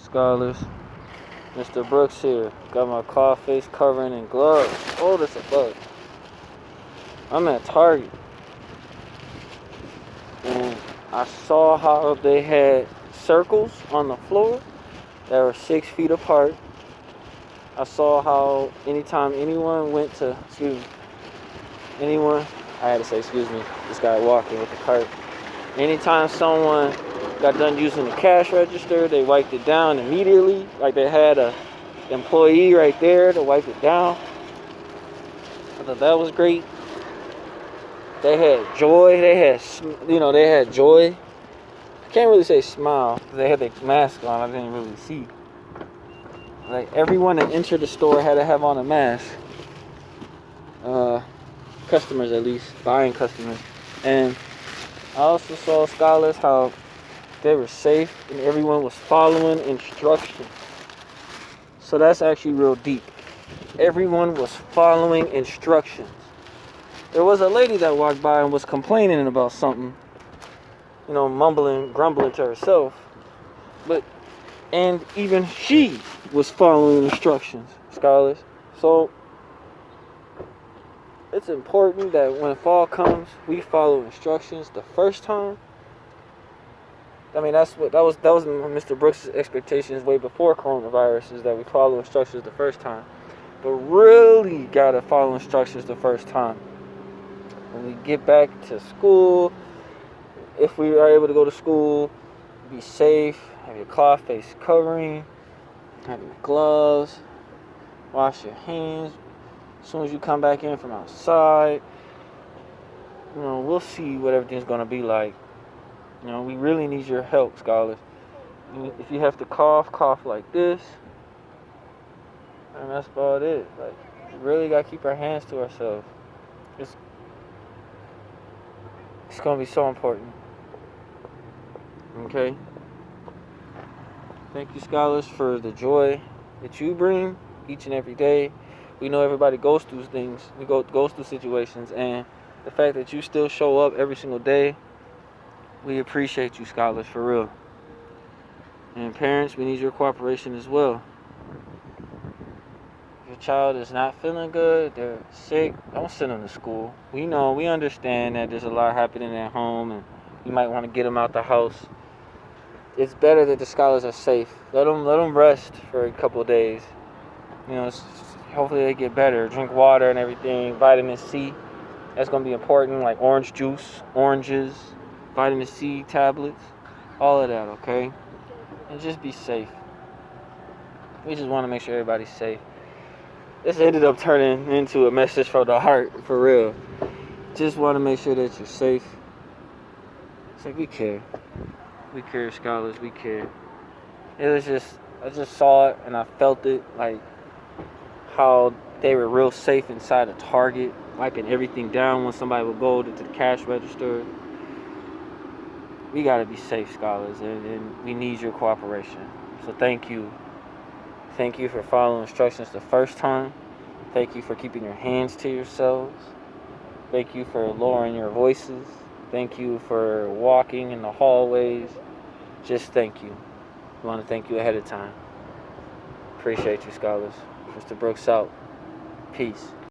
Scholars, Mr. Brooks here. Got my cloth face covering and gloves. Oh, that's a bug. I'm at Target, and I saw how they had circles on the floor that were 6 feet apart. I saw how anytime anyone went to, I had to say excuse me, this guy walking with the cart. Anytime someone got done using the cash register, they wiped it down immediately, like they had a employee right there to wipe it down. I thought that was great. They had joy. They had joy. I can't really say smile because they had their mask on. I didn't really see. Like everyone that entered the store had to have on a mask. Customers, at least, buying customers. And I also saw scholars how they were safe and everyone was following instructions. So that's actually real deep. Everyone was following instructions. There was a lady that walked by and was complaining about something, mumbling, grumbling to herself. And even she was following instructions, scholars. So it's important that when fall comes, we follow instructions the first time. I mean, that was Mr. Brooks' expectations way before coronavirus, is that we follow instructions the first time. But really gotta follow instructions the first time. When we get back to school, if we are able to go to school, be safe, have your cloth face covering, have your gloves, wash your hands as soon as you come back in from outside. We'll see what everything's gonna be like. We really need your help, scholars. If you have to cough like this, and that's about it. Like, we really gotta keep our hands to ourselves. It's gonna be so important. Okay? Thank you, scholars, for the joy that you bring each and every day. We know everybody goes through things. Goes through situations, and the fact that you still show up every single day, we appreciate you, scholars, for real. And parents, we need your cooperation as well. If your child is not feeling good, they're sick, don't send them to school. We understand that there's a lot happening at home, and you might want to get them out the house. It's better that the scholars are safe. Let them rest for a couple of days. Hopefully they get better. Drink water and everything. Vitamin C, that's going to be important, like orange juice, oranges, vitamin C tablets, all of that, okay? And just be safe. We just want to make sure everybody's safe. This ended up turning into a message from the heart, for real. Just want to make sure that you're safe. It's like we care. We care, scholars, we care. I just saw it and I felt it, like how they were real safe inside a Target, wiping everything down when somebody would go to the cash register. We gotta be safe, scholars, and we need your cooperation. So thank you. Thank you for following instructions the first time. Thank you for keeping your hands to yourselves. Thank you for lowering your voices. Thank you for walking in the hallways. Just thank you. I want to thank you ahead of time. Appreciate you, scholars. Mr. Brooks out. Peace.